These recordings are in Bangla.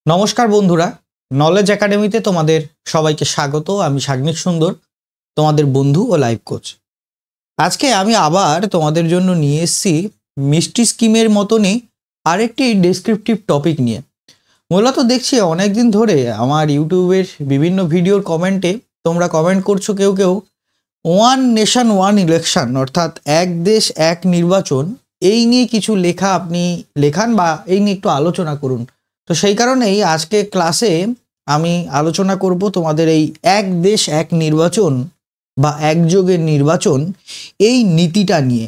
নমস্কার বন্ধুরা, নলেজ একাডেমিতে তোমাদের সবাইকে স্বাগত। আমি সাগ্নিক সুন্দর, তোমাদের বন্ধু ও লাইফ কোচ। আজকে আমি আবার তোমাদের জন্য নিয়ে এসেছি মিষ্টি স্কিমের মতনই আরেকটি ডেসক্রিপটিভ টপিক নিয়ে। মূলত দেখছি অনেকদিন ধরে আমার ইউটিউবের বিভিন্ন ভিডিওর কমেন্টে তোমরা কমেন্ট করছো, কেউ কেউ ওয়ান নেশন ওয়ান ইলেকশন অর্থাৎ এক দেশ এক নির্বাচন, এই নিয়ে কিছু লেখা আপনি লেখান বা এই নিয়ে একটু আলোচনা করুন। তো সেই কারণেই আজকে ক্লাসে আমি আলোচনা করব তোমাদের এই এক দেশ এক নির্বাচন বা একযোগে নির্বাচন এই নীতিটা নিয়ে।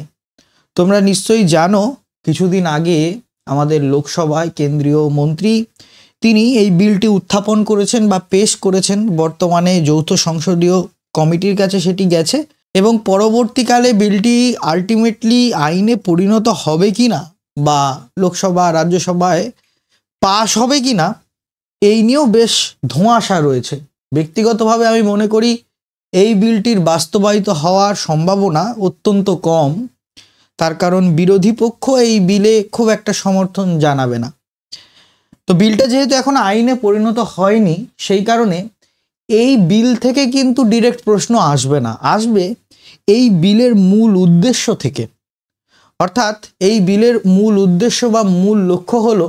তোমরা নিশ্চয়ই জানো, কিছুদিন আগে আমাদের লোকসভায় কেন্দ্রীয় মন্ত্রী তিনি এই বিলটি উত্থাপন করেছেন বা পেশ করেছেন। বর্তমানে যৌথ সংসদীয় কমিটির কাছে সেটি গেছে এবং পরবর্তীকালে বিলটি আলটিমেটলি আইনে পরিণত হবে কিনা বা লোকসভা রাজ্যসভায় পাশ হবে কিনা এই নিয়েও বেশ ধোঁয়াশা রয়েছে। ব্যক্তিগতভাবে আমি মনে করি এই বিলটির বাস্তবায়িত হওয়ার সম্ভাবনা অত্যন্ত কম, তার কারণ বিরোধী পক্ষ এই বিলে খুব একটা সমর্থন জানাবে না। তো বিলটা যেহেতু এখন আইনে পরিণত হয়নি, সেই কারণে এই বিল থেকে কিন্তু ডিরেক্ট প্রশ্ন আসবে না, আসবে এই বিলের মূল উদ্দেশ্য থেকে। অর্থাৎ এই বিলের মূল উদ্দেশ্য বা মূল লক্ষ্য হলো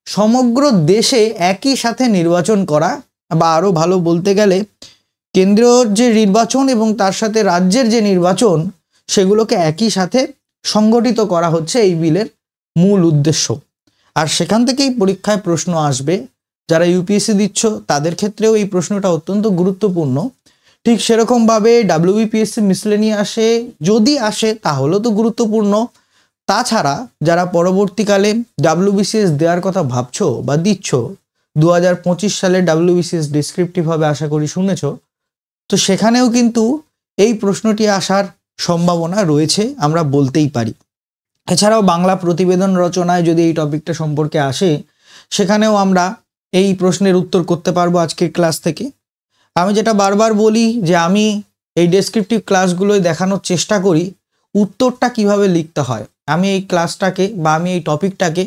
সমগ্র দেশে একই সাথে নির্বাচন করা, বা আরও ভালো বলতে গেলে কেন্দ্রীয় যে নির্বাচন এবং তার সাথে রাজ্যের যে নির্বাচন সেগুলোকে একই সাথে সংগঠিত করা হচ্ছে এই বিলের মূল উদ্দেশ্য। আর সেখান থেকেই পরীক্ষায় প্রশ্ন আসবে। যারা ইউপিএসসি দিচ্ছ তাদের ক্ষেত্রেও এই প্রশ্নটা অত্যন্ত গুরুত্বপূর্ণ। ঠিক সেরকমভাবে ডাব্লিউবিপিএসসি মিসলেনিয়াসে যদি আসে তাহলেও তো গুরুত্বপূর্ণ। তাছাড়া যারা পরবর্তীকালে ডাব্লিউবিসিএস দেওয়ার কথা ভাবছো বা দিচ্ছ, 2025 সালে ডাব্লিউবিসিএস ডিসক্রিপটিভ হবে আশা করি শুনেছ, তো সেখানেও কিন্তু এই প্রশ্নটি আসার সম্ভাবনা রয়েছে, আমরা বলতেই পারি। এছাড়াও বাংলা প্রতিবেদন রচনায় যদি এই টপিকটা সম্পর্কে আসে, সেখানেও আমরা এই প্রশ্নের উত্তর করতে পারবো আজকের ক্লাস থেকে। আমি যেটা বারবার বলি যে আমি এই ডেসক্রিপটিভ ক্লাসগুলোয় দেখানোর চেষ্টা করি উত্তরটা কিভাবে লিখতে হয়। আমি এই ক্লাসটাকে বা আমি এই টপিকটাকে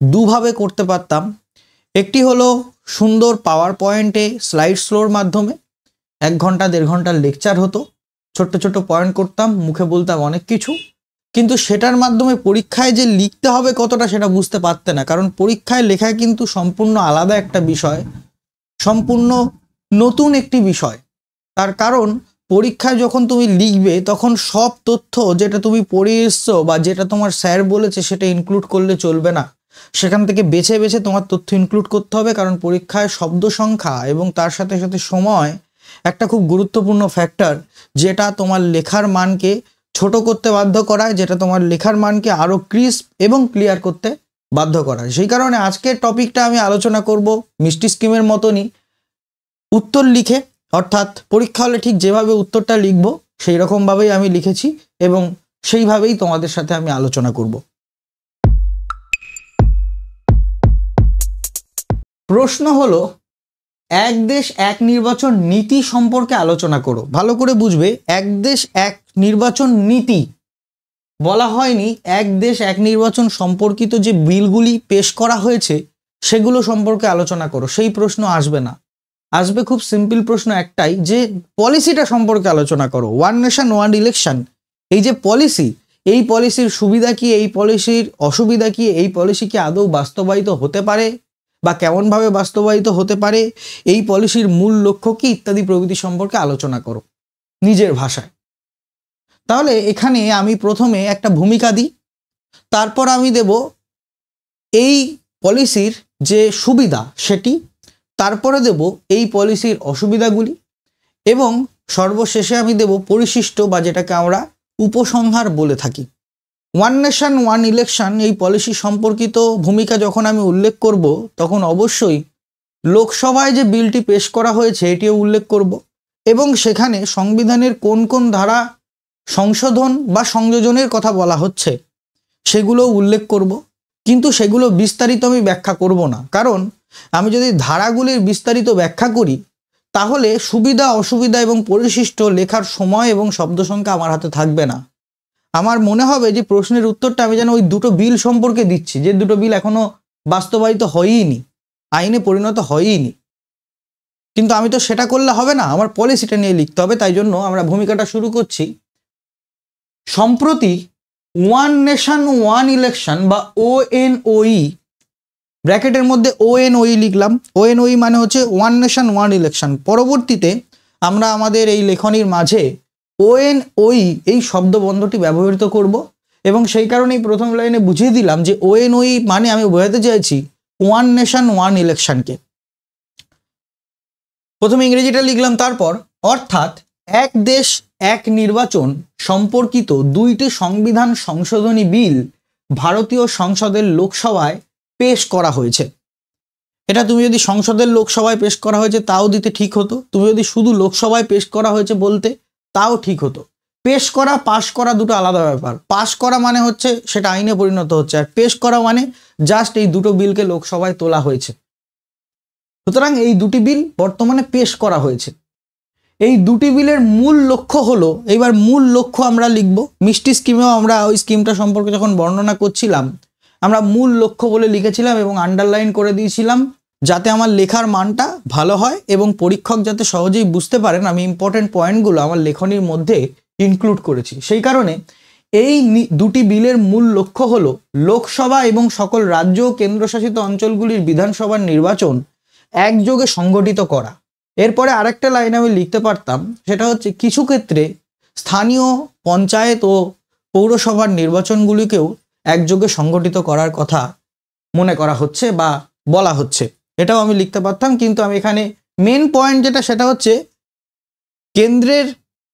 দুভাবে করতে পারতাম। একটি হলো সুন্দর পাওয়ার পয়েন্টে স্লাইড স্লোর মাধ্যমে 1 ঘন্টা 1.5 ঘন্টার লেকচার হতো, ছোট্ট ছোট্ট পয়েন্ট করতাম, মুখে বলতাম অনেক কিছু, কিন্তু সেটার মাধ্যমে পরীক্ষায় যে লিখতে হবে কতটা সেটা বুঝতে পারতে না। কারণ পরীক্ষায় লেখা কিন্তু সম্পূর্ণ আলাদা একটা বিষয়, সম্পূর্ণ নতুন একটি বিষয়। তার কারণ পরীক্ষায় যখন তুমি লিখবে তখন সব তথ্য যেটা তুমি পড়ে এসছো বা যেটা তোমার স্যার বলেছে সেটা ইনক্লুড করলে চলবে না, সেখান থেকে বেছে বেছে তোমার তথ্য ইনক্লুড করতে হবে। কারণ পরীক্ষায় শব্দ সংখ্যা এবং তার সাথে সাথে সময় একটা খুব গুরুত্বপূর্ণ ফ্যাক্টর, যেটা তোমার লেখার মানকে ছোট করতে বাধ্য করায়, যেটা তোমার লেখার মানকে আরও ক্রিস্প এবং ক্লিয়ার করতে বাধ্য করায়। সেই কারণে আজকের টপিকটা আমি আলোচনা করব মিষ্টি স্কিমের মতনই উত্তর লিখে, অর্থাৎ পরীক্ষা হলে ঠিক যেভাবে উত্তরটা লিখব সেই রকমভাবেই আমি লিখেছি এবং সেইভাবেই তোমাদের সাথে আমি আলোচনা করব। প্রশ্ন হলো, এক দেশ এক নির্বাচন নীতি সম্পর্কে আলোচনা করো। ভালো করে বুঝবে, এক দেশ এক নির্বাচন নীতি বলা হয়নি, এক দেশ এক নির্বাচন সম্পর্কিত যে বিলগুলি পেশ করা হয়েছে সেগুলো সম্পর্কে আলোচনা করো। সেই প্রশ্ন আসবে না, আসবে খুব সিম্পল প্রশ্ন একটাই, যে পলিসিটা সম্পর্কে আলোচনা করো। ওয়ান নেশন ওয়ান ইলেকশন, এই যে পলিসি, এই পলিসির সুবিধা কি, এই পলিসির অসুবিধা কি, এই পলিসি কি আদৌ বাস্তবায়িত হতে পারে বা কেমনভাবে বাস্তবায়িত হতে পারে, এই পলিসির মূল লক্ষ্য কি ইত্যাদি প্রভৃতি সম্পর্কে আলোচনা করো নিজের ভাষায়। তাহলে এখানে আমি প্রথমে একটা ভূমিকা দিই, তারপর আমি দেব এই পলিসির যে সুবিধা সেটি, তারপরে দেব এই পলিসির অসুবিধাগুলি এবং সর্বশেষে আমি দেব পরিশিষ্ট বা যেটাকে আমরা উপসংহার বলে থাকি। ওয়ান নেশন ওয়ান ইলেকশন এই পলিসি সম্পর্কিত ভূমিকা যখন আমি উল্লেখ করব তখন অবশ্যই লোকসভায় যে বিলটি পেশ করা হয়েছে এটিও উল্লেখ করব এবং সেখানে সংবিধানের কোন কোন ধারা সংশোধন বা সংযোজনের কথা বলা হচ্ছে সেগুলো উল্লেখ করব। কিন্তু সেগুলো বিস্তারিত আমি ব্যাখ্যা করব না, কারণ আমি যদি ধারাগুলির বিস্তারিত ব্যাখ্যা করি তাহলে সুবিধা অসুবিধা এবং পরিশিষ্ট লেখার সময় এবং শব্দ সংখ্যা আমার হাতে থাকবে না। আমার মনে হবে যে প্রশ্নের উত্তরটা আমি যেন ওই দুটো বিল সম্পর্কে দিচ্ছি, যে দুটো বিল এখনো বাস্তবায়িত হয়ইনি। আইনে পরিণত হয়ইনি। কিন্তু আমি তো সেটা করলে হবে না, আমার পলিসিটা নিয়ে লিখতে হবে। তাই জন্য আমরা ভূমিকাটা শুরু করছি। সম্প্রতি ওয়ান নেশন ওয়ান ইলেকশন বা ONOE, ব্র্যাকেটের মধ্যে ONOE লিখলাম। ONOE মানে হচ্ছে ওয়ান নেশন ওয়ান ইলেকশন। পরবর্তীতে আমরা আমাদের এই লেখনির মাঝে ONOE এই শব্দবন্ধটি ব্যবহৃত করব, এবং সেই কারণেই প্রথম লাইনে বুঝিয়ে দিলাম যে ONOE মানে আমি বোঝাতে চাইছি ওয়ান নেশন ওয়ান ইলেকশনকে। প্রথমে ইংরেজিটা লিখলাম, তারপর অর্থাৎ এক দেশ এক নির্বাচন সম্পর্কিত 2টি সংবিধান সংশোধনী বিল ভারতীয় সংসদের লোকসভায় পেশ করা হয়েছে। এটা তুমি যদি সংসদের লোকসভায় পেশ করা হয়েছে তাও দিতে ঠিক হতো, তুমি যদি শুধু লোকসভায় পেশ করা হয়েছে বলতে তাও ঠিক হতো। পেশ করা পাশ করা দুটো আলাদা ব্যাপার। পাশ করা মানে হচ্ছে সেটা আইনে পরিণত হচ্ছে, আর পেশ করা মানে জাস্ট এই দুটো বিলকে লোকসভায় তোলা হয়েছে। সুতরাং এই দুটি বিল বর্তমানে পেশ করা হয়েছে। এই দুটি বিলের মূল লক্ষ্য হলো, এইবার মূল লক্ষ্য আমরা লিখব। মিষ্টি স্কিমেও আমরা ওই স্কিমটা সম্পর্কে যখন বর্ণনা করছিলাম আমরা মূল লক্ষ্য বলে লিখেছিলাম এবং আন্ডারলাইন করে দিয়েছিলাম, যাতে আমার লেখার মানটা ভালো হয় এবং পরীক্ষক যাতে সহজেই বুঝতে পারেন আমি ইম্পর্টেন্ট পয়েন্টগুলো আমার লেখনির মধ্যে ইনক্লুড করেছি। সেই কারণে এই দুটি বিলের মূল লক্ষ্য হলো লোকসভা এবং সকল রাজ্য ও কেন্দ্রশাসিত অঞ্চলগুলির বিধানসভার নির্বাচন একযোগে সংগঠিত করা। এরপরে আরেকটা লাইন আমি লিখতে পারতাম, সেটা হচ্ছে কিছু ক্ষেত্রে স্থানীয় পঞ্চায়েত ও পৌরসভার নির্বাচনগুলিকেও একযোগে সংগঠিত করার কথা মনে করা হচ্ছে বা বলা হচ্ছে, এটাও আমি লিখতে পারতাম। কিন্তু আমি এখানে মেন পয়েন্ট যেটা সেটা হচ্ছে কেন্দ্রের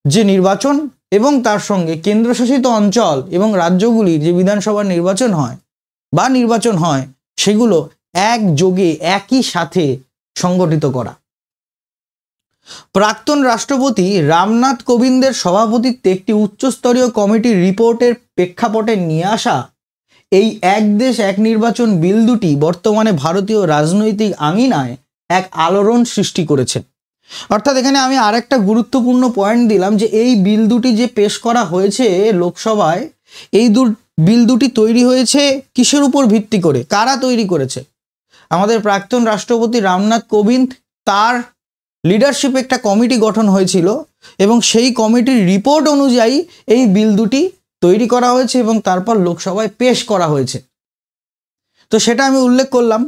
যে নির্বাচন এবং তার সঙ্গে কেন্দ্রশাসিত অঞ্চল এবং রাজ্যগুলির যে বিধানসভার নির্বাচন হয় সেগুলো একযোগে একই সাথে সংগঠিত করা। প্রাক্তন রাষ্ট্রপতি রামনাথ কোবিন্দের সভাপতিত্বে একটি উচ্চস্তরীয় কমিটির রিপোর্টের প্রেক্ষাপটে নিয়ে আসা এই এক দেশ এক নির্বাচন বিল দুটি বর্তমানে ভারতীয় রাজনৈতিক আঙিনায় এক আলোড়ন সৃষ্টি করেছে। অর্থাৎ এখানে আমি আরেকটা গুরুত্বপূর্ণ পয়েন্ট দিলাম যে এই বিল দুটি যে পেশ করা হয়েছে লোকসভায়, এই বিল দুটি তৈরি হয়েছে কিসের উপর ভিত্তি করে, কারা তৈরি করেছে? আমাদের প্রাক্তন রাষ্ট্রপতি রামনাথ কোবিন্দ, তার লিডারশিপে একটা কমিটি গঠন হয়েছিল এবং সেই কমিটির রিপোর্ট অনুযায়ী এই বিল দুটি তৈরি করা হয়েছে এবং তারপর লোকসভায় পেশ করা হয়েছে। তো সেটা আমি উল্লেখ করলাম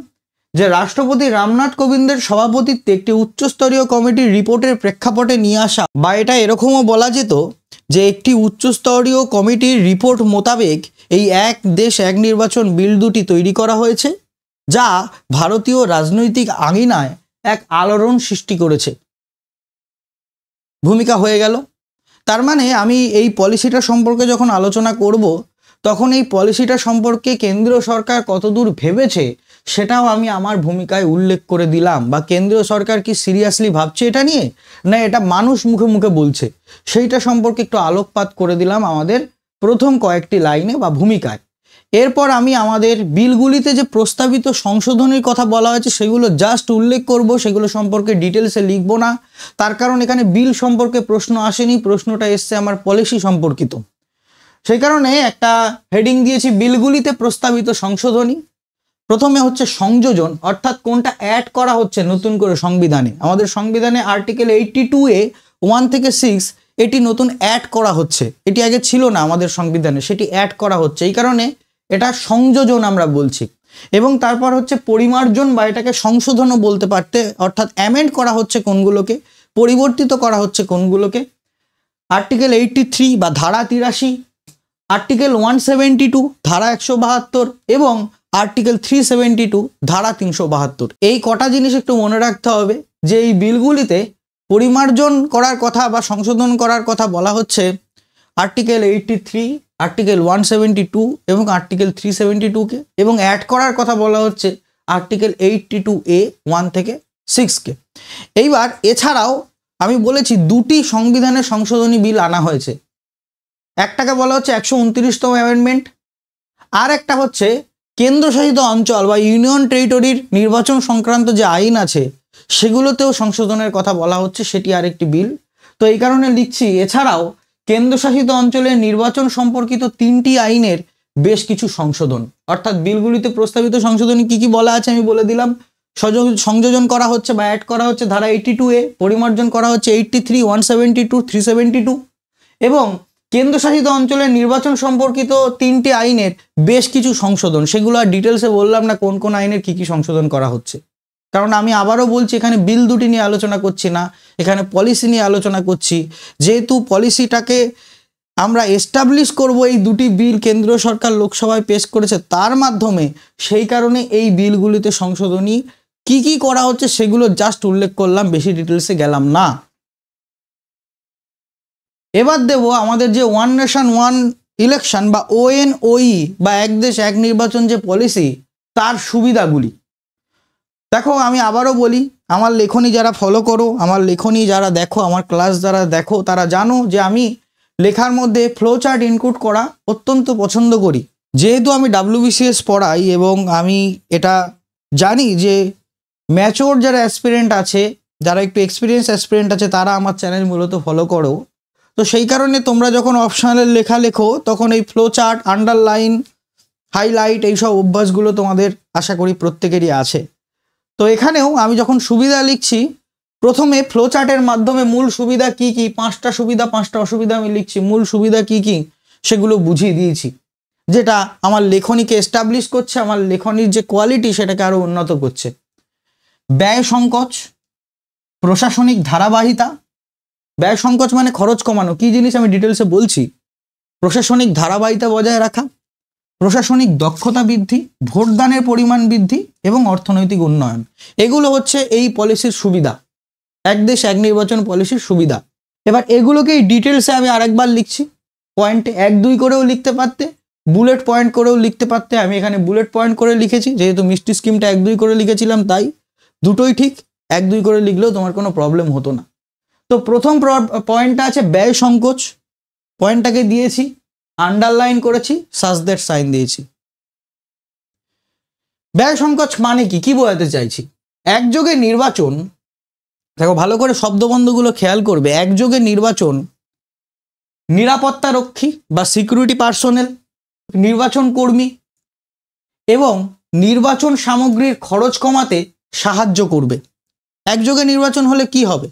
যে রাষ্ট্রপতি রামনাথ কোবিন্দের সভাপতিত্বে একটি উচ্চস্তরীয় কমিটির রিপোর্টের প্রেক্ষাপটে নিয়ে আসা, বা এটা এরকমও বলা যেত যে একটি উচ্চস্তরীয় কমিটির রিপোর্ট মোতাবেক এই এক দেশ এক নির্বাচন বিল দুটি তৈরি করা হয়েছে, যা ভারতীয় রাজনৈতিক আঙিনায় এক আলোড়ন সৃষ্টি করেছে। ভূমিকা হয়ে গেল। তার মানে আমি এই পলিসিটা সম্পর্কে যখন আলোচনা করব তখন এই পলিসিটা সম্পর্কে কেন্দ্রীয় সরকার কতদূর ভেবেছে সেটাও আমি আমার ভূমিকায় উল্লেখ করে দিলাম, বা কেন্দ্রীয় সরকার কি সিরিয়াসলি ভাবছে এটা নিয়ে, না এটা মানুষ মুখে মুখে বলছে, সেইটা সম্পর্কে একটু আলোকপাত করে দিলাম আমাদের প্রথম কয়েকটি লাইনে বা ভূমিকায়। এরপর আমি আমাদের বিলগুলিতে যে প্রস্তাবিত সংশোধনের কথা বলা হয়েছে সেগুলো জাস্ট উল্লেখ করব, সেগুলো সম্পর্কে ডিটেলসে লিখব না। তার কারণ এখানে বিল সম্পর্কে প্রশ্ন আসেনি, প্রশ্নটা এসছে আমার পলিসি সম্পর্কিত। সেই কারণে একটা হেডিং দিয়েছি বিলগুলিতে প্রস্তাবিত সংশোধনী। প্রথমে হচ্ছে সংযোজন, অর্থাৎ কোনটা অ্যাড করা হচ্ছে নতুন করে সংবিধানে। আমাদের সংবিধানে আর্টিকেল 82A 1 থেকে 6 এটি নতুন অ্যাড করা হচ্ছে, এটি আগে ছিল না আমাদের সংবিধানে, সেটি অ্যাড করা হচ্ছে, এই কারণে এটা সংযোজন আমরা বলছি। এবং তারপর হচ্ছে পরিমার্জন, বা এটাকে সংশোধনও বলতে পারতে, অর্থাৎ অ্যামেন্ড করা হচ্ছে কোনগুলোকে, পরিবর্তিত করা হচ্ছে কোনগুলোকে। আর্টিকেল 83 বা ধারা 83, আর্টিকেল 172 ধারা 172 এবং আর্টিকেল 372 ধারা 372। এই কটা জিনিস একটু মনে রাখতে হবে যে এই বিলগুলিতে পরিমার্জন করার কথা বা সংশোধন করার কথা বলা হচ্ছে আর্টিকেল 83, আর্টিকেল 172 এবং আর্টিকেল 372কে, এবং অ্যাড করার কথা বলা হচ্ছে আর্টিকেল 82A 1 থেকে 6কে। এইবার এছাড়াও আমি বলেছি দুটি সংবিধানের সংশোধনী বিল আনা হয়েছে, একটাকে বলা হচ্ছে 129তম অ্যামেন্ডমেন্ট, আর একটা হচ্ছে কেন্দ্রশাসিত অঞ্চল বা ইউনিয়ন টেরিটরির নির্বাচন সংক্রান্ত যে আইন আছে সেগুলোতেও সংশোধনের কথা বলা হচ্ছে, সেটি আরেকটি বিল। তো এই কারণে লিখছি এছাড়াও কেন্দ্রশাসিত অঞ্চলের নির্বাচন সম্পর্কিত 3টি আইনের বেশ কিছু সংশোধন। অর্থাৎ বিলগুলিতে প্রস্তাবিত সংশোধনী কি কি বলা আছে আমি বলে দিলাম। সংযোজন করা হচ্ছে বা অ্যাড করা হচ্ছে ধারা 82A, পরিমার্জন করা হচ্ছে 83, 172, 372 এবং কেন্দ্রশাসিত অঞ্চলের নির্বাচন সম্পর্কিত 3টি আইনের বেশ কিছু সংশোধন। সেগুলো আর ডিটেলসে বললাম না কোন কোন আইনের কী কী সংশোধন করা হচ্ছে, কারণ আমি আবারও বলছি এখানে বিল দুটি নিয়ে আলোচনা করছি না, এখানে পলিসি নিয়ে আলোচনা করছি। যেহেতু পলিসিটাকে আমরা এস্টাবলিশ করব এই দুটি বিল কেন্দ্রীয় সরকার লোকসভায় পেশ করেছে তার মাধ্যমে, সেই কারণে এই বিলগুলিতে সংশোধনী কি কি করা হচ্ছে সেগুলো জাস্ট উল্লেখ করলাম, বেশি ডিটেলসে গেলাম না। এবার দেব আমাদের যে ওয়ান নেশন ওয়ান ইলেকশন বা ONOE বা এক দেশ এক নির্বাচন যে পলিসি, তার সুবিধাগুলি। দেখো আমি আবারও বলি, আমার লেখনী যারা ফলো করো, আমার লেখনী যারা দেখো, আমার ক্লাস যারা দেখো, তারা জানো যে আমি লেখার মধ্যে ফ্লো চার্ট ইনক্লুড করা অত্যন্ত পছন্দ করি। যেহেতু আমি WBCS পড়াই এবং আমি এটা জানি যে ম্যাচিওর যারা অ্যাসপিরেন্ট আছে, যারা একটু এক্সপিরিয়েন্স অ্যাসপিরেন্ট আছে, তারা আমার চ্যানেল মূলত ফলো করো। তো সেই কারণে তোমরা যখন অপশনালের লেখা লেখো তখন এই ফ্লো চার্ট, আন্ডারলাইন, হাইলাইট এইসব অভ্যাসগুলো তোমাদের আশা করি প্রত্যেকেরই আছে। তো এখানেও আমি যখন সুবিধা লিখছি, প্রথমে ফ্লো চার্টের মাধ্যমে মূল সুবিধা কি কি, 5টা সুবিধা 5টা অসুবিধা আমি লিখছি, মূল সুবিধা কি কি সেগুলো বুঝিয়ে দিয়েছি, যেটা আমার লেখনীকে এস্টাবলিশ করছে, আমার লেখনীর যে কোয়ালিটি সেটাকে আরও উন্নত করছে। ব্যয় সংকোচ, প্রশাসনিক ধারাবাহিতা। ব্যয় সংকোচ মানে খরচ কমানো, কি জিনিস আমি ডিটেলসে বলছি। প্রশাসনিক ধারাবাহিতা বজায় রাখা, প্রশাসনিক দক্ষতা বৃদ্ধি, ভোটদানের পরিমাণ বৃদ্ধি এবং অর্থনৈতিক উন্নয়ন, এগুলো হচ্ছে এই পলিসির সুবিধা, এক দেশ এক নির্বাচন পলিসির সুবিধা। এবার এগুলোকেই ডিটেলসে আমি আরেকবার লিখছি, পয়েন্টে 1-2 করেও লিখতে পারতে, বুলেট পয়েন্ট করেও লিখতে পারতে। আমি এখানে বুলেট পয়েন্ট করে লিখেছি, যেহেতু মিষ্টি স্কিমটা 1-2 করে লিখেছিলাম, তাই দুটোই ঠিক, 1-2 করে লিখলেও তোমার কোনো প্রবলেম হতো না। তো প্রথম পয়েন্টটা আছে ব্যয় সংকোচ, পয়েন্টটাকে দিয়েছি, আন্ডারলাইন করেছি, সাজ দ্যাট সাইন দিয়েছি। ব্যয় সংকোচ মানে কি বোঝাতে চাইছি? একযোগে নির্বাচন, দেখো ভালো করে শব্দবন্ধগুলো খেয়াল করবে। একযোগে নির্বাচন নিরাপত্তা রক্ষী বা সিকিউরিটি পার্সোনেল, নির্বাচন কর্মী এবং নির্বাচন সামগ্রীর খরচ কমাতে সাহায্য করবে। একযোগে নির্বাচন হলে কি হবে?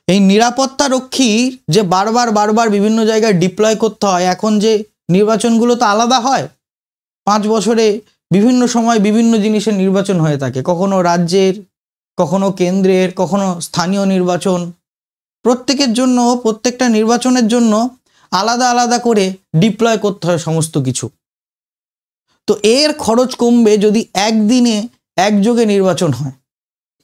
এই নিরাপত্তা রক্ষী যে বারবার বিভিন্ন জায়গায় ডিপ্লয় করতে হয়, এখন যে নির্বাচনগুলো তো আলাদা হয়, 5 বছরে বিভিন্ন সময় বিভিন্ন জিনিসের নির্বাচন হয়ে থাকে, কখনো রাজ্যের, কখনো কেন্দ্রের, কখনো স্থানীয় নির্বাচন। প্রত্যেকের জন্য, প্রত্যেকটা নির্বাচনের জন্য আলাদা আলাদা করে ডিপ্লয় করতে হয় সমস্ত কিছু। তো এর খরচ কমবে যদি একদিনে একযোগে নির্বাচন হয়।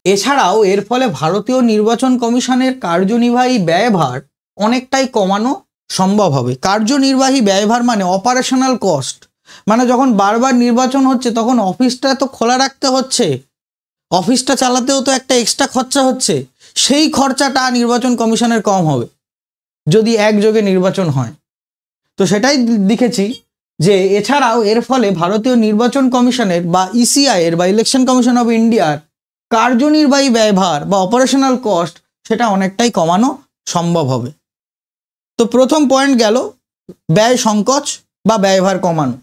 এছাড়াও এর ফলে ভারতীয় নির্বাচন কমিশনের কার্যনির্বাহী ব্যয়ভার অনেকটাই কমানো সম্ভব হবে। কার্যনির্বাহী ব্যয়ভার মানে অপারেশনাল কস্ট, মানে যখন বারবার নির্বাচন হচ্ছে তখন অফিসটা তো খোলা রাখতে হচ্ছে, অফিসটা চালাতেও তো একটা এক্সট্রা খরচা হচ্ছে, সেই খরচাটা নির্বাচন কমিশনের কম হবে যদি একযোগে নির্বাচন হয়। তো সেটাই লিখেছি যে এছাড়াও এর ফলে ভারতীয় নির্বাচন কমিশনের বা ECI এর বা ইলেকশন কমিশন অফ ইন্ডিয়ার কার্যনির্বাহী ব্যয়ভার বা অপারেশনাল কস্ট সেটা অনেকটাই কমানো সম্ভব হবে। তো প্রথম পয়েন্ট গেল ব্যয় সংকোচ বা ব্যয়ভার কমানো।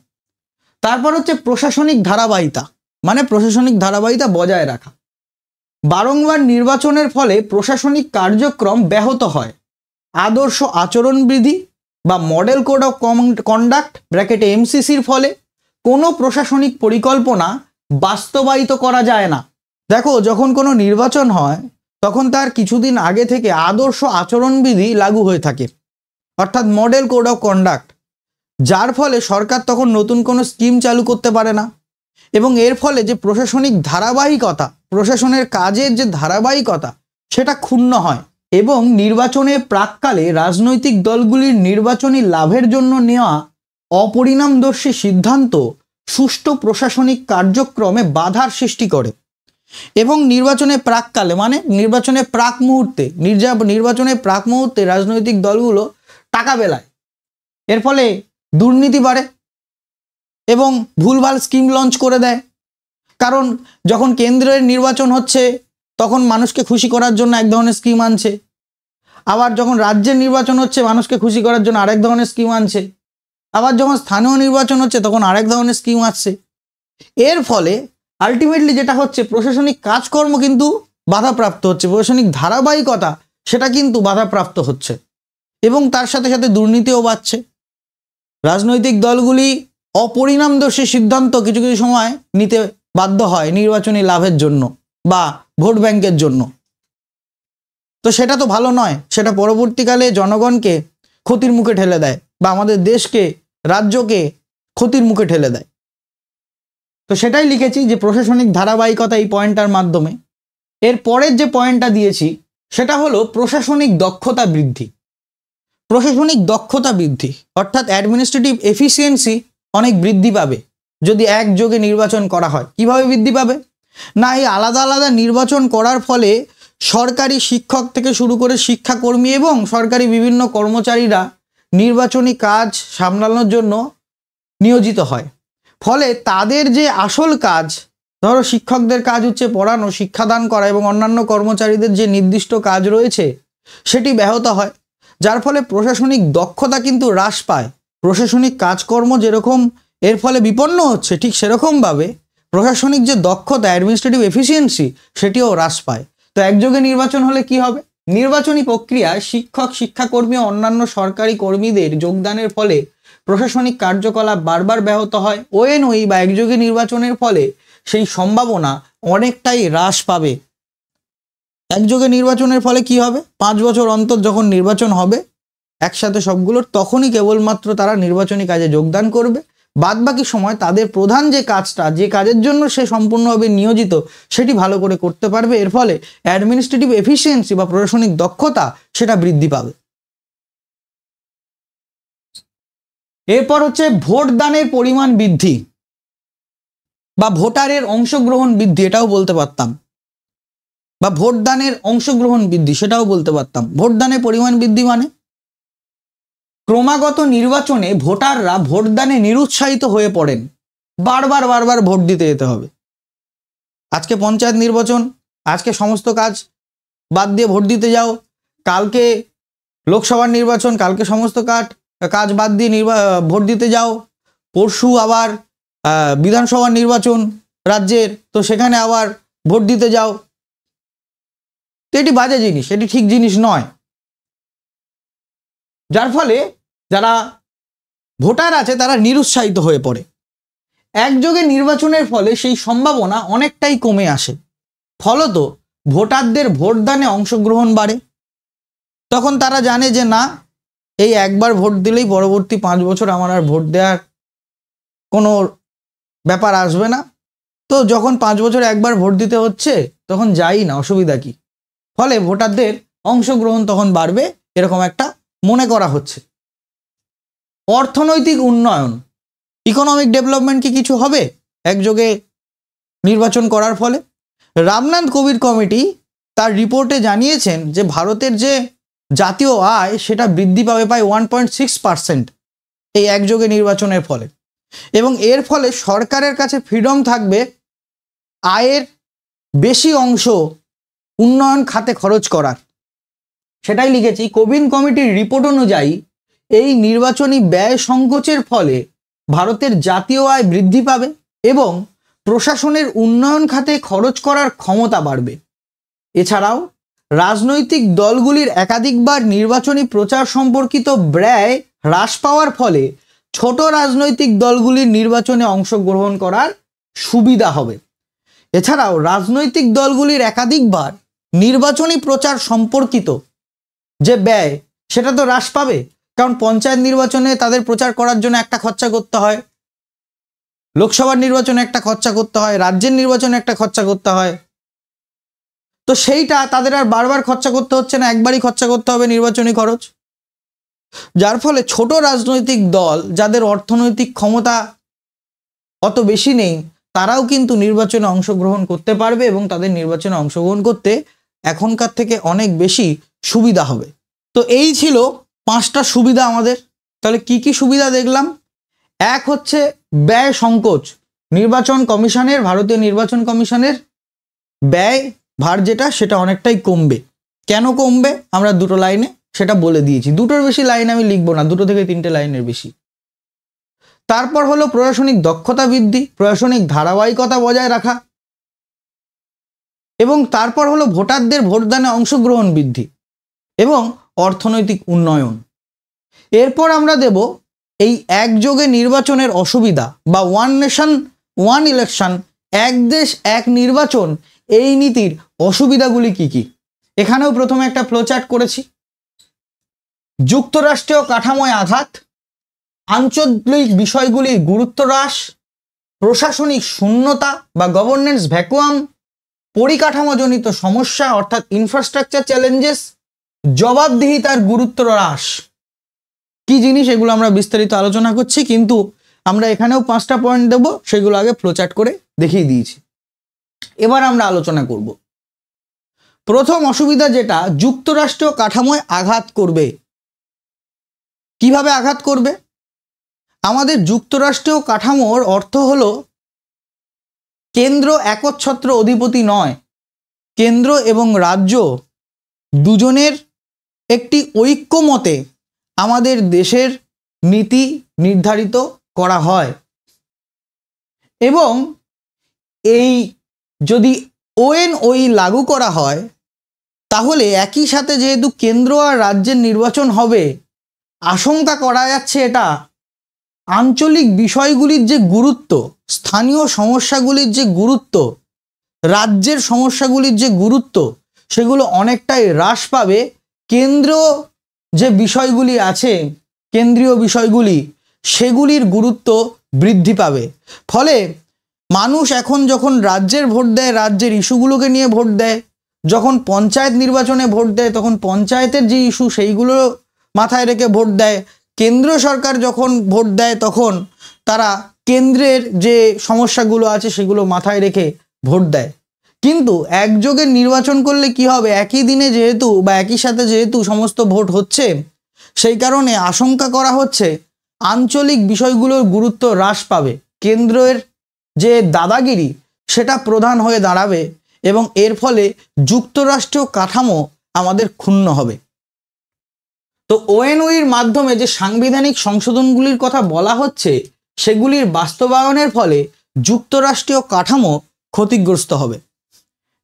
তারপর হচ্ছে প্রশাসনিক ধারাবাহিতা, মানে প্রশাসনিক ধারাবাহিতা বজায় রাখা। বারংবার নির্বাচনের ফলে প্রশাসনিক কার্যক্রম ব্যাহত হয়। আদর্শ আচরণবিধি বা মডেল কোড অফ কন্ডাক্ট ব্র্যাকেটে MCCর ফলে কোনো প্রশাসনিক পরিকল্পনা বাস্তবায়িত করা যায় না। দেখো যখন কোনো নির্বাচন হয় তখন তার কিছুদিন আগে থেকে আদর্শ আচরণবিধি লাগু হয়ে থাকে, অর্থাৎ মডেল কোড অফ কন্ডাক্ট, যার ফলে সরকার তখন নতুন কোনো স্কিম চালু করতে পারে না এবং এর ফলে যে প্রশাসনিক ধারাবাহিকতা, প্রশাসনের কাজের যে ধারাবাহিকতা সেটা ক্ষুণ্ণ হয় এবং নির্বাচনের প্রাককালে রাজনৈতিক দলগুলির নির্বাচনী লাভের জন্য নেওয়া অপরিণামদর্শী সিদ্ধান্ত সুষ্ঠু প্রশাসনিক কার্যক্রমে বাধার সৃষ্টি করে। এবং নির্বাচনের প্রাককালে মানে নির্বাচনের প্রাক মুহূর্তে রাজনৈতিক দলগুলো টাকা বেলায়, এর ফলে দুর্নীতি বাড়ে এবং ভুলভাল স্কিম লঞ্চ করে দেয়। কারণ যখন কেন্দ্রের নির্বাচন হচ্ছে তখন মানুষকে খুশি করার জন্য এক ধরনের স্কিম আনছে, আবার যখন রাজ্যের নির্বাচন হচ্ছে মানুষকে খুশি করার জন্য আরেক ধরনের স্কিম আনছে, আবার যখন স্থানীয় নির্বাচন হচ্ছে তখন আরেক ধরনের স্কিম আসছে। এর ফলে আলটিমেটলি যেটা হচ্ছে প্রশাসনিক কাজকর্ম কিন্তু বাধাপ্রাপ্ত হচ্ছে, প্রশাসনিক ধারাবাহিকতা সেটা কিন্তু বাধাপ্রাপ্ত হচ্ছে এবং তার সাথে সাথে দুর্নীতিও বাড়ছে। রাজনৈতিক দলগুলি অপরিণামদর্শী সিদ্ধান্ত কিছু কিছু সময় নিতে বাধ্য হয় নির্বাচনী লাভের জন্য বা ভোট ব্যাংকের জন্য। তো সেটা তো ভালো নয়, সেটা পরবর্তীকালে জনগণকে ক্ষতির মুখে ঠেলে দেয় বা আমাদের দেশকে, রাজ্যকে ক্ষতির মুখে ঠেলে দেয়। তো সেটাই লিখেছি যে প্রশাসনিক ধারাবাহিকতা এই পয়েন্টটার মাধ্যমে। এর পরের যে পয়েন্টটা দিয়েছি সেটা হলো প্রশাসনিক দক্ষতা বৃদ্ধি। প্রশাসনিক দক্ষতা বৃদ্ধি অর্থাৎ অ্যাডমিনিস্ট্রেটিভ এফিসিয়েন্সি অনেক বৃদ্ধি পাবে যদি একযোগে নির্বাচন করা হয়। কিভাবে বৃদ্ধি পাবে? না, এই আলাদা আলাদা নির্বাচন করার ফলে সরকারি শিক্ষক থেকে শুরু করে শিক্ষাকর্মী এবং সরকারি বিভিন্ন কর্মচারীরা নির্বাচনী কাজ সামলানোর জন্য নিয়োজিত হয়। ফলে তাদের যে আসল কাজ, ধরো শিক্ষকদের কাজ হচ্ছে পড়ানো, শিক্ষাদান করা এবং অন্যান্য কর্মচারীদের যে নির্দিষ্ট কাজ রয়েছে সেটি ব্যাহত হয়, যার ফলে প্রশাসনিক দক্ষতা কিন্তু হ্রাস পায়। প্রশাসনিক কাজকর্ম যেরকম এর ফলে বিপন্ন হচ্ছে, ঠিক সেরকমভাবে প্রশাসনিক যে দক্ষতা, অ্যাডমিনিস্ট্রেটিভ এফিসিয়েন্সি, সেটিও হ্রাস পায়। তো একযোগে নির্বাচন হলে কি হবে? নির্বাচনী প্রক্রিয়ায় শিক্ষক, শিক্ষাকর্মী ও অন্যান্য সরকারি কর্মীদের যোগদানের ফলে প্রশাসনিক কার্যকলাপ বারবার ব্যাহত হয়। ওএনওই বা একযোগে নির্বাচনের ফলে সেই সম্ভাবনা অনেকটাই হ্রাস পাবে। একযোগে নির্বাচনের ফলে কি হবে? 5 বছর অন্তর যখন নির্বাচন হবে একসাথে সবগুলোর, তখনই কেবলমাত্র তারা নির্বাচনী কাজে যোগদান করবে। বাদবাকি সময় তাদের প্রধান যে কাজটা, যে কাজের জন্য সে সম্পূর্ণভাবে নিয়োজিত, সেটি ভালো করে করতে পারবে। এর ফলে অ্যাডমিনিস্ট্রেটিভ এফিসিয়েন্সি বা প্রশাসনিক দক্ষতা সেটা বৃদ্ধি পাবে। এরপর হচ্ছে ভোটদানের পরিমাণ বৃদ্ধি বা ভোটারের অংশগ্রহণ বৃদ্ধি, এটাও বলতে পারতাম, বা ভোটদানের অংশগ্রহণ বৃদ্ধি সেটাও বলতে পারতাম। ভোটদানের পরিমাণ বৃদ্ধি মানে ক্রমাগত নির্বাচনে ভোটাররা ভোটদানে নিরুৎসাহিত হয়ে পড়েন। বারবার বারবার ভোট দিতে যেতে হবে। আজকে পঞ্চায়েত নির্বাচন, আজকে সমস্ত কাজ বাদ দিয়ে ভোট দিতে যাও, কালকে লোকসভার নির্বাচন, কালকে সমস্ত কাজ বাদ দিয়ে ভোট দিতে যাও, পরশু আবার বিধানসভার নির্বাচন রাজ্যের, তো সেখানে আবার ভোট দিতে যাও। তো এটি বাজে জিনিস, এটি ঠিক জিনিস নয়। যার ফলে যারা ভোটার আছে তারা নিরুৎসাহিত হয়ে পড়ে। একযোগে নির্বাচনের ফলে সেই সম্ভাবনা অনেকটাই কমে আসে। ফলত ভোটারদের ভোটদানে অংশগ্রহণ বাড়ে। তখন তারা জানে যে না, এই একবার ভোট দিলেই পরবর্তী 5 বছর আমার আর ভোট দেওয়ার কোনো ব্যাপার আসবে না। তো যখন 5 বছর একবার ভোট দিতে হচ্ছে তখন যাই না, অসুবিধা কি? ফলে ভোটারদের অংশগ্রহণ তখন বাড়বে, এরকম একটা মনে করা হচ্ছে। অর্থনৈতিক উন্নয়ন, ইকোনমিক ডেভেলপমেন্ট কি কিছু হবে একযোগে নির্বাচন করার ফলে? রামনাথ কোবিন্দ কমিটি তার রিপোর্টে জানিয়েছেন যে ভারতের যে জাতীয় আয় সেটা বৃদ্ধি পাবে প্রায় 1.6% এই একযোগে নির্বাচনের ফলে, এবং এর ফলে সরকারের কাছে ফ্রিডম থাকবে আয়ের বেশি অংশ উন্নয়ন খাতে খরচ করার। সেটাই লিখেছি। কোবিন্দ কমিটির রিপোর্ট অনুযায়ী এই নির্বাচনী ব্যয় সংকোচের ফলে ভারতের জাতীয় আয় বৃদ্ধি পাবে এবং প্রশাসনের উন্নয়ন খাতে খরচ করার ক্ষমতা বাড়বে। এছাড়াও রাজনৈতিক দলগুলির একাধিকবার নির্বাচনী প্রচার সম্পর্কিত ব্যয় হ্রাস পাওয়ার ফলে ছোট রাজনৈতিক দলগুলির নির্বাচনে অংশগ্রহণ করার সুবিধা হবে। এছাড়াও রাজনৈতিক দলগুলির একাধিকবার নির্বাচনী প্রচার সম্পর্কিত যে ব্যয় সেটা তো হ্রাস পাবে, কারণ পঞ্চায়েত নির্বাচনে তাদের প্রচার করার জন্য একটা খরচা করতে হয়, লোকসভার নির্বাচনে একটা খরচা করতে হয়, রাজ্যের নির্বাচনে একটা খরচা করতে হয়। তো সেইটা তাদের আর বারবার খরচা করতে হচ্ছে না, একবারই খরচা করতে হবে নির্বাচনী খরচ। যার ফলে ছোট রাজনৈতিক দল যাদের অর্থনৈতিক ক্ষমতা অত বেশি নেই তারাও কিন্তু নির্বাচনে অংশগ্রহণ করতে পারবে এবং তাদের নির্বাচনে অংশগ্রহণ করতে এখনকার থেকে অনেক বেশি সুবিধা হবে। তো এই ছিল 5টা সুবিধা আমাদের। তাহলে কি কি সুবিধা দেখলাম? এক হচ্ছে ব্যয় সংকোচ। নির্বাচন কমিশনের, ভারতীয় নির্বাচন কমিশনের ব্যয় ভার যেটা সেটা অনেকটাই কমবে। কেন কমবে আমরা 2টো লাইনে সেটা বলে দিয়েছি। 2টোর বেশি লাইন আমি লিখবো না, 2 থেকে 3টে লাইনের বেশি। তারপর হলো প্রশাসনিক দক্ষতা বৃদ্ধি, প্রশাসনিক ধারাবাহিকতা বজায় রাখা। এবং তারপর হলো ভোটারদের ভোটদানে অংশগ্রহণ বৃদ্ধি এবং অর্থনৈতিক উন্নয়ন। এরপর আমরা দেব এই একযোগে নির্বাচনের অসুবিধা বা ওয়ান নেশন ওয়ান ইলেকশন, এক দেশ এক নির্বাচন, এই নীতির অসুবিধাগুলি কি কি। এখানেও প্রথমে একটা ফ্লোচার্ট করেছি। যুক্তরাষ্ট্রীয় কাঠামোয় আঘাত, আঞ্চলিক বিষয়গুলির গুরুত্ব হ্রাস, প্রশাসনিক শূন্যতা বা গভর্নেন্স ভ্যাকুয়াম, পরিকাঠামোজনিত সমস্যা অর্থাৎ ইনফ্রাস্ট্রাকচার চ্যালেঞ্জেস, জবাবদিহিতার গুরুত্ব হ্রাস। কি জিনিস এগুলো আমরা বিস্তারিত আলোচনা করছি, কিন্তু আমরা এখানেও 5টা পয়েন্ট দেব, সেগুলো আগে ফ্লোচার্ট করে দেখিয়ে দিয়েছি। এবার আমরা আলোচনা করব প্রথম অসুবিধা, যেটা যুক্তরাষ্ট্রীয় কাঠামোয় আঘাত করবে। কিভাবে আঘাত করবে? আমাদের যুক্তরাষ্ট্রীয় কাঠামোর অর্থ হলো কেন্দ্র একচ্ছত্র অধিপতি নয়, কেন্দ্র এবং রাজ্য দুজনের একটি ঐক্যমতে আমাদের দেশের নীতি নির্ধারিত করা হয়। এবং এই যদি ওএনওই লাগু করা হয়, তাহলে একই সাথে যেহেতু কেন্দ্র আর রাজ্যের নির্বাচন হবে, আশঙ্কা করা যাচ্ছে এটা আঞ্চলিক বিষয়গুলির যে গুরুত্ব, স্থানীয় সমস্যাগুলির যে গুরুত্ব, রাজ্যের সমস্যাগুলির যে গুরুত্ব, সেগুলো অনেকটাই হ্রাস পাবে। কেন্দ্র যে বিষয়গুলি আছে, কেন্দ্রীয় বিষয়গুলি, সেগুলির গুরুত্ব বৃদ্ধি পাবে। ফলে মানুষ এখন যখন রাজ্যের ভোট দেয়, রাজ্যের ইস্যুগুলোকে নিয়ে ভোট দেয়, যখন পঞ্চায়েত নির্বাচনে ভোট দেয়, তখন পঞ্চায়েতের যে ইস্যু সেইগুলো মাথায় রেখে ভোট দেয়। কেন্দ্র সরকার যখন ভোট দেয়, তখন তারা কেন্দ্রের যে সমস্যাগুলো আছে সেগুলো মাথায় রেখে ভোট দেয়। কিন্তু একযোগে নির্বাচন করলে কি হবে, একই দিনে যেহেতু বা একই সাথে যেহেতু সমস্ত ভোট হচ্ছে, সেই কারণে আশঙ্কা করা হচ্ছে আঞ্চলিক বিষয়গুলোর গুরুত্ব হ্রাস পাবে, কেন্দ্রের যে দাদাগিরি সেটা প্রধান হয়ে দাঁড়াবে এবং এর ফলে যুক্তরাষ্ট্রীয় কাঠামো আমাদের ক্ষুণ্ণ হবে। তো ওএনওইর মাধ্যমে যে সাংবিধানিক সংশোধনগুলির কথা বলা হচ্ছে, সেগুলির বাস্তবায়নের ফলে যুক্তরাষ্ট্রীয় কাঠামো ক্ষতিগ্রস্ত হবে।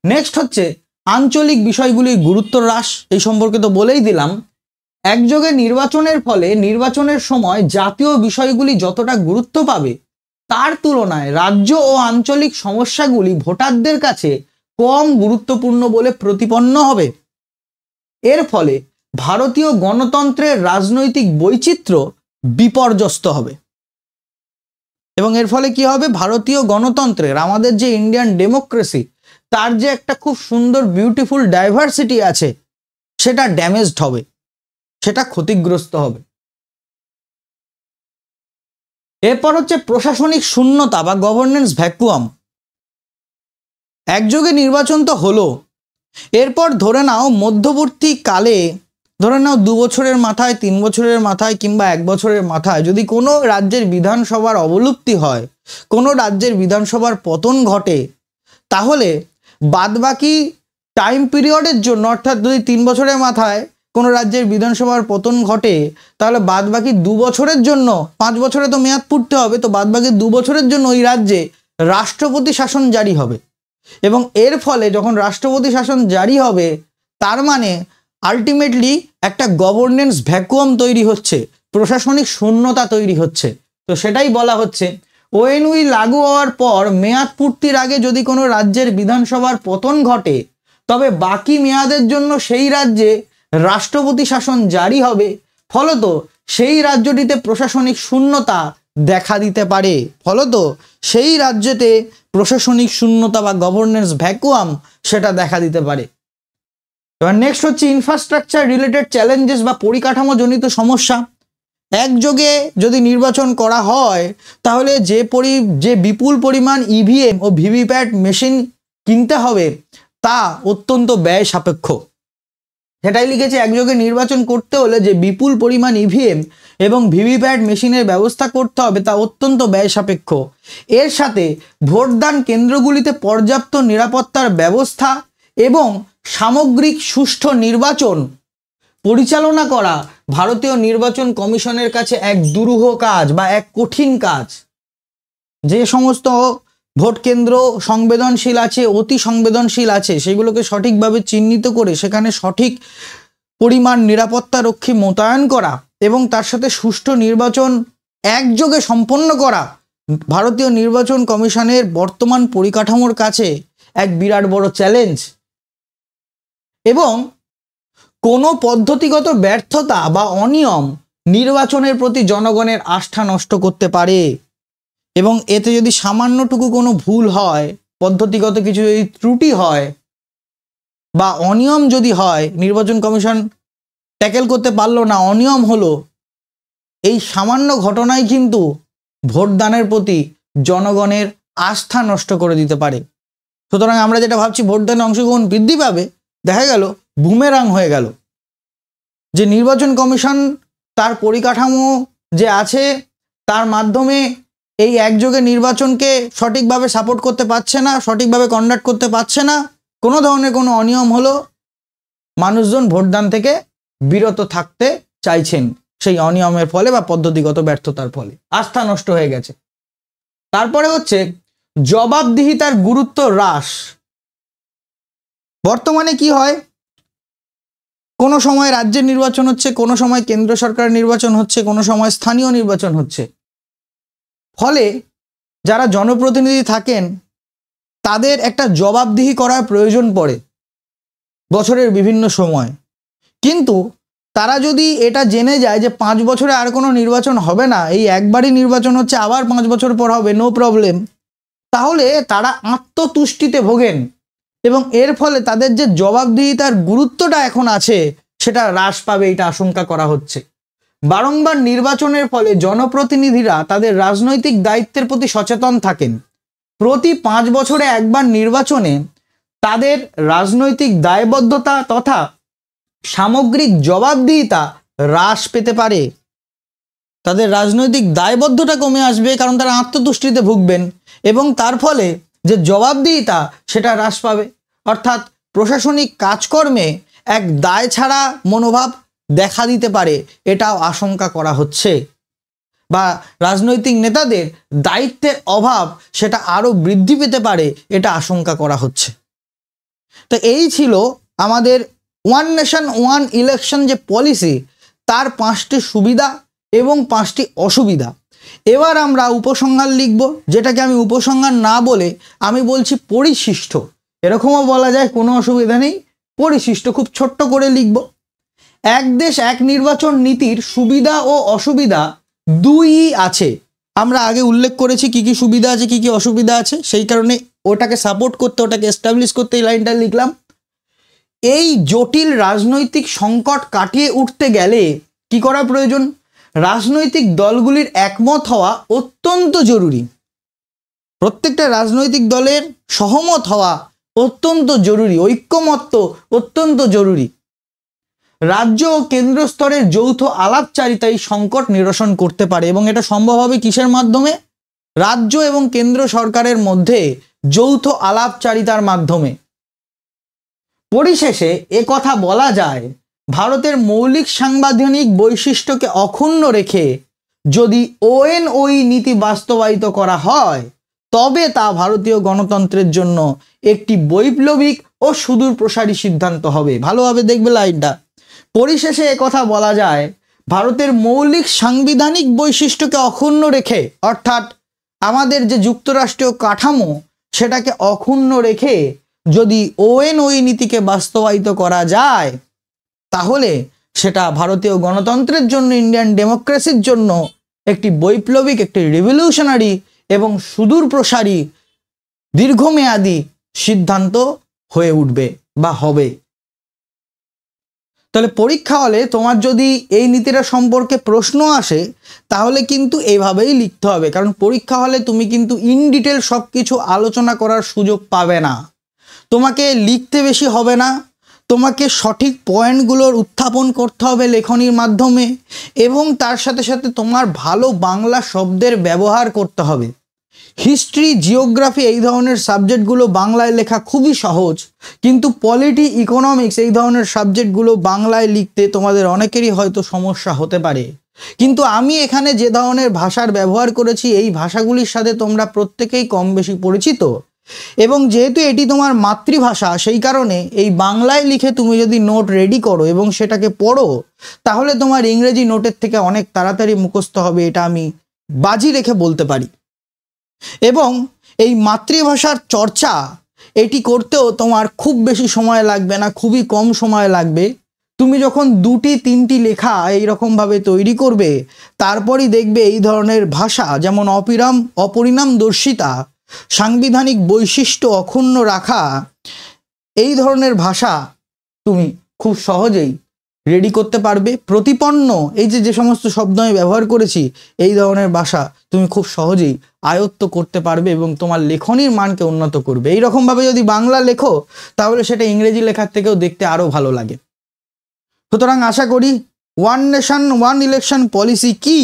নেক্সট হচ্ছে আঞ্চলিক বিষয়গুলির গুরুত্ব হ্রাস। এই সম্পর্কে তো বলেই দিলাম। একযোগে নির্বাচনের ফলে নির্বাচনের সময় জাতীয় বিষয়গুলি যতটা গুরুত্ব পাবে, তার তুলনায় রাজ্য ও আঞ্চলিক সমস্যাগুলি ভোটারদের কাছে কম গুরুত্বপূর্ণ বলে প্রতিপন্ন হবে। এর ফলে ভারতীয় গণতন্ত্রের রাজনৈতিক বৈচিত্র্য বিপর্যস্ত হবে এবং এর ফলে কি হবে, ভারতীয় গণতন্ত্রের, আমাদের যে ইন্ডিয়ান ডেমোক্রেসি, তার যে একটা খুব সুন্দর বিউটিফুল ডাইভার্সিটি আছে, সেটা ড্যামেজড হবে, সেটা ক্ষতিগ্রস্ত হবে। এরপর হচ্ছে প্রশাসনিক শূন্যতা বা গভর্নেন্স ভ্যাকুয়াম। একযোগে নির্বাচন তো হলো, এরপর ধরে নাও মধ্যবর্তী কালে, ধরে নাও 2 বছরের মাথায়, 3 বছরের মাথায় কিংবা 1 বছরের মাথায় যদি কোনো রাজ্যের বিধানসভার অবলুপ্তি হয়, কোনো রাজ্যের বিধানসভার পতন ঘটে, তাহলে বাদবাকি টাইম পিরিয়ডের জন্য, অর্থাৎ যদি 3 বছরের মাথায় কোনো রাজ্যের বিধানসভার পতন ঘটে, তাহলে বাদবাকি 2 বছরের জন্য, 5 বছরে তো মেয়াদ পূর্তি হবে, তো বাদবাকি 2 বছরের জন্য ওই রাজ্যে রাষ্ট্রপতি শাসন জারি হবে। এবং এর ফলে যখন রাষ্ট্রপতি শাসন জারি হবে, তার মানে আলটিমেটলি একটা গভর্নেন্স ভ্যাকুয়াম তৈরি হচ্ছে, প্রশাসনিক শূন্যতা তৈরি হচ্ছে। তো সেটাই বলা হচ্ছে, ওএনওই লাগু হওয়ার পর মেয়াদ পূর্তির আগে যদি কোনো রাজ্যের বিধানসভার পতন ঘটে, তবে বাকি মেয়াদের জন্য সেই রাজ্যে রাষ্ট্রপতি শাসন জারি হবে। ফলত সেই রাজ্যটিতে প্রশাসনিক শূন্যতা দেখা দিতে পারে, ফলত সেই রাজ্যতে প্রশাসনিক শূন্যতা বা গভর্নেন্স ভ্যাকুয়াম সেটা দেখা দিতে পারে। এবার নেক্সট হচ্ছে ইনফ্রাস্ট্রাকচার রিলেটেড চ্যালেঞ্জেস বা পরিকাঠামোজনিত সমস্যা। একযোগে যদি নির্বাচন করা হয়, তাহলে যে বিপুল পরিমাণ ইভিএম ও ভিভিপ্যাট মেশিন কিনতে হবে, তা অত্যন্ত ব্যয় সাপেক্ষ। সেটাই লিখেছে, একযোগে নির্বাচন করতে হলে যে বিপুল পরিমাণ ইভিএম এবং ভিভিপ্যাট মেশিনের ব্যবস্থা করতে হবে, তা অত্যন্ত ব্যয় সাপেক্ষ। এর সাথে ভোটদান কেন্দ্রগুলিতে পর্যাপ্ত নিরাপত্তার ব্যবস্থা এবং সামগ্রিক সুষ্ঠু নির্বাচন পরিচালনা করা ভারতীয় নির্বাচন কমিশনের কাছে এক দুরূহ কাজ বা এক কঠিন কাজ। যে সমস্ত ভোট কেন্দ্র সংবেদনশীল আছে, অতি সংবেদনশীল আছে, সেগুলোকে সঠিকভাবে চিহ্নিত করে সেখানে সঠিক পরিমাণ নিরাপত্তা রক্ষী মোতায়েন করা এবং তার সাথে সুষ্ঠু নির্বাচন একযোগে সম্পন্ন করা ভারতীয় নির্বাচন কমিশনের বর্তমান পরিকাঠামোর কাছে এক বিরাট বড় চ্যালেঞ্জ। এবং কোনো পদ্ধতিগত ব্যর্থতা বা অনিয়ম নির্বাচনের প্রতি জনগণের আস্থা নষ্ট করতে পারে এবং এতে যদি সামান্যটুকু কোনো ভুল হয়, পদ্ধতিগত কিছু যদি ত্রুটি হয় বা অনিয়ম যদি হয়, নির্বাচন কমিশন ট্যাকেল করতে পারলো না, অনিয়ম হলো, এই সামান্য ঘটনাই কিন্তু ভোটদানের প্রতি জনগণের আস্থা নষ্ট করে দিতে পারে। সুতরাং আমরা যেটা ভাবছি ভোটদানে অংশগ্রহণ বৃদ্ধি পাবে, দেখা গেল বুমেরাং হয়ে গেল। যে নির্বাচন কমিশন তার পরিকাঠামো যে আছে তার মাধ্যমে এই একযোগে নির্বাচনকে সঠিকভাবে সাপোর্ট করতে পারছে না, সঠিকভাবে কন্ডাক্ট করতে পারছে না, কোনো ধরনের কোনো অনিয়ম হলো মানুষজন ভোটদান থেকে বিরত থাকতে চাইছেন সেই অনিয়মের ফলে বা পদ্ধতিগত ব্যর্থতার ফলে, আস্থা নষ্ট হয়ে গেছে। তারপরে হচ্ছে জবাবদিহিতার গুরুত্ব হ্রাস। বর্তমানে কি হয়, কোনো সময় রাজ্যের নির্বাচন হচ্ছে, কোনো সময় কেন্দ্র সরকারের নির্বাচন হচ্ছে, কোনো সময় স্থানীয় নির্বাচন হচ্ছে, ফলে যারা জনপ্রতিনিধি থাকেন তাদের একটা জবাবদিহি করার প্রয়োজন পড়ে বছরের বিভিন্ন সময়। কিন্তু তারা যদি এটা জেনে যায় যে 5 বছরে আর কোনো নির্বাচন হবে না, এই একবারই নির্বাচন হচ্ছে, আবার 5 বছর পর হবে, নো প্রবলেম, তাহলে তারা আত্মতুষ্টিতে ভোগেন এবং এর ফলে তাদের যে জবাবদিহিতার গুরুত্বটা এখন আছে সেটা হ্রাস পাবে, এটা আশঙ্কা করা হচ্ছে। বারংবার নির্বাচনের ফলে জনপ্রতিনিধিরা তাদের রাজনৈতিক দায়িত্বের প্রতি সচেতন থাকেন। প্রতি 5 বছরে একবার নির্বাচনে তাদের রাজনৈতিক দায়বদ্ধতা তথা সামগ্রিক জবাবদিহিতা হ্রাস পেতে পারে। তাদের রাজনৈতিক দায়বদ্ধতা কমে আসবে, কারণ তারা আত্মতুষ্টিতে ভুগবেন এবং তার ফলে যে জবাবদিহিতা সেটা হ্রাস পাবে। অর্থাৎ প্রশাসনিক কাজকর্মে এক দায় ছাড়া মনোভাব দেখা দিতে পারে, এটাও আশঙ্কা করা হচ্ছে। বা রাজনৈতিক নেতাদের দায়িত্বের অভাব সেটা আরও বৃদ্ধি পেতে পারে, এটা আশঙ্কা করা হচ্ছে। তো এই ছিল আমাদের ওয়ান নেশন ওয়ান ইলেকশন যে পলিসি, তার 5টি সুবিধা এবং 5টি অসুবিধা। এবার আমরা উপসংহার লিখব, যেটাকে আমি উপসংহার না বলে আমি বলছি পরিশিষ্ট। এরকমও বলা যায়, কোনো অসুবিধা নেই, পরিশিষ্ট খুব ছোট্ট করে লিখব। এক দেশ এক নির্বাচন নীতির সুবিধা ও অসুবিধা দুইই আছে। আমরা আগে উল্লেখ করেছি কি কি সুবিধা আছে কি কি অসুবিধা আছে, সেই কারণে ওটাকে সাপোর্ট করতে, ওটাকে এস্টাবলিশ করতে এই লাইনটা লিখলাম। এই জটিল রাজনৈতিক সংকট কাটিয়ে উঠতে গেলে কি করা প্রয়োজন? রাজনৈতিক দলগুলির একমত হওয়া অত্যন্ত জরুরি। প্রত্যেকটা রাজনৈতিক দলের সহমত হওয়া অত্যন্ত জরুরি, ঐক্যমত্য অত্যন্ত জরুরি। রাজ্য ও কেন্দ্র স্তরের যৌথ আলাপচারিতা এই সংকট নিরসন করতে পারে এবং এটা সম্ভব হবে কিসের মাধ্যমে? রাজ্য এবং কেন্দ্র সরকারের মধ্যে যৌথ আলাপচারিতার মাধ্যমে। পরিশেষে কথা বলা যায়, ভারতের মৌলিক সাংবিধানিক বৈশিষ্ট্যকে অক্ষুণ্ণ রেখে যদি ONOE নীতি বাস্তবায়িত করা হয় তবে তা ভারতীয় গণতন্ত্রের জন্য একটি বৈপ্লবিক ও সুদূর প্রসারী সিদ্ধান্ত হবে। ভালোভাবে দেখবে লাইনটা। পরিশেষে কথা বলা যায়, ভারতের মৌলিক সাংবিধানিক বৈশিষ্ট্যকে অক্ষুণ্ণ রেখে, অর্থাৎ আমাদের যে যুক্তরাষ্ট্রীয় কাঠামো সেটাকে অক্ষুণ্ণ রেখে যদি ONOE নীতিকে বাস্তবায়িত করা যায় তাহলে সেটা ভারতীয় গণতন্ত্রের জন্য, ইন্ডিয়ান ডেমোক্রেসির জন্য একটি বৈপ্লবিক, একটি রিভলিউশনারি এবং সুদূর প্রসারী দীর্ঘমেয়াদী সিদ্ধান্ত হয়ে উঠবে বা হবে। তাহলে পরীক্ষা হলে তোমার যদি এই নীতিটা সম্পর্কে প্রশ্ন আসে তাহলে কিন্তু এইভাবেই লিখতে হবে, কারণ পরীক্ষা হলে তুমি কিন্তু ইন ডিটেল সব কিছু আলোচনা করার সুযোগ পাবে না। তোমাকে লিখতে বেশি হবে না, তোমাকে সঠিক পয়েন্টগুলোর উত্থাপন করতে হবে লেখনীর মাধ্যমে এবং তার সাথে সাথে তোমার ভালো বাংলা শব্দের ব্যবহার করতে হবে। হিস্ট্রি, জিওগ্রাফি এই ধরনের সাবজেক্টগুলো বাংলায় লেখা খুবই সহজ, কিন্তু পলিটি, ইকোনমিক্স এই ধরনের সাবজেক্টগুলো বাংলায় লিখতে তোমাদের অনেকেরই হয়তো সমস্যা হতে পারে। কিন্তু আমি এখানে যে ধরনের ভাষার ব্যবহার করেছি এই ভাষাগুলির সাথে তোমরা প্রত্যেকেই কম বেশি পরিচিত, এবং যেহেতু এটি তোমার মাতৃভাষা সেই কারণে এই বাংলায় লিখে তুমি যদি নোট রেডি করো এবং সেটাকে পড়ো তাহলে তোমার ইংরেজি নোটের থেকে অনেক তাড়াতাড়ি মুখস্থ হবে, এটা আমি বাজি রেখে বলতে পারি। এবং এই মাতৃভাষার চর্চা এটি করতেও তোমার খুব বেশি সময় লাগবে না, খুবই কম সময় লাগবে। তুমি যখন 2-3টি লেখা এইরকমভাবে তৈরি করবে তারপরই দেখবে এই ধরনের ভাষা যেমন অপরিণামদর্শিতা, সাংবিধানিক বৈশিষ্ট্য অক্ষুণ্ণ রাখা, এই ধরনের ভাষা তুমি খুব সহজেই রেডি করতে পারবে। প্রতিপন্ন এই যে সমস্ত শব্দ আমি ব্যবহার করেছি এই ধরনের ভাষা তুমি খুব সহজেই আয়ত্ত করতে পারবে এবং তোমার লেখনীর মানকে উন্নত করবে। এই রকমভাবে যদি বাংলা লেখো তাহলে সেটা ইংরেজি লেখার থেকেও দেখতে আরও ভালো লাগে। সুতরাং আশা করি one nation one election policy কি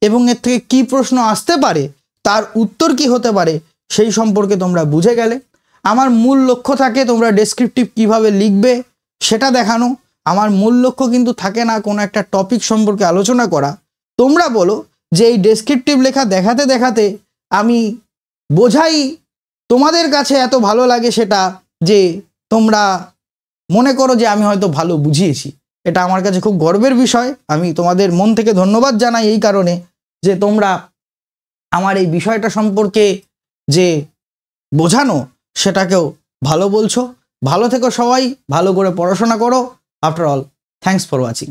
এবং এর থেকে কি প্রশ্ন আসতে পারে, তার উত্তর কি হতে পারে সেই সম্পর্কে তোমরা বুঝে গেলে। আমার মূল লক্ষ্য থাকে তোমরা ডেসক্রিপটিভ কিভাবে লিখবে সেটা দেখানো। আমার মূল লক্ষ্য কিন্তু থাকে না কোনো একটা টপিক সম্পর্কে আলোচনা করা। তোমরা বলো যে এই ডেসক্রিপটিভ লেখা দেখাতে দেখাতে আমি বোঝাই তোমাদের কাছে এত ভালো লাগে সেটা যে তোমরা মনে করো যে আমি হয়তো ভালো বুঝিয়েছি। এটা আমার কাছে খুব গর্বের বিষয়। আমি তোমাদের মন থেকে ধন্যবাদ জানাই এই কারণে যে তোমরা আমার এই বিষয়টা সম্পর্কে যে বোঝানো সেটাকেও ভালো বলছো। ভালো থেকো সবাই, ভালো করে পড়াশোনা করো। After all, thanks for watching.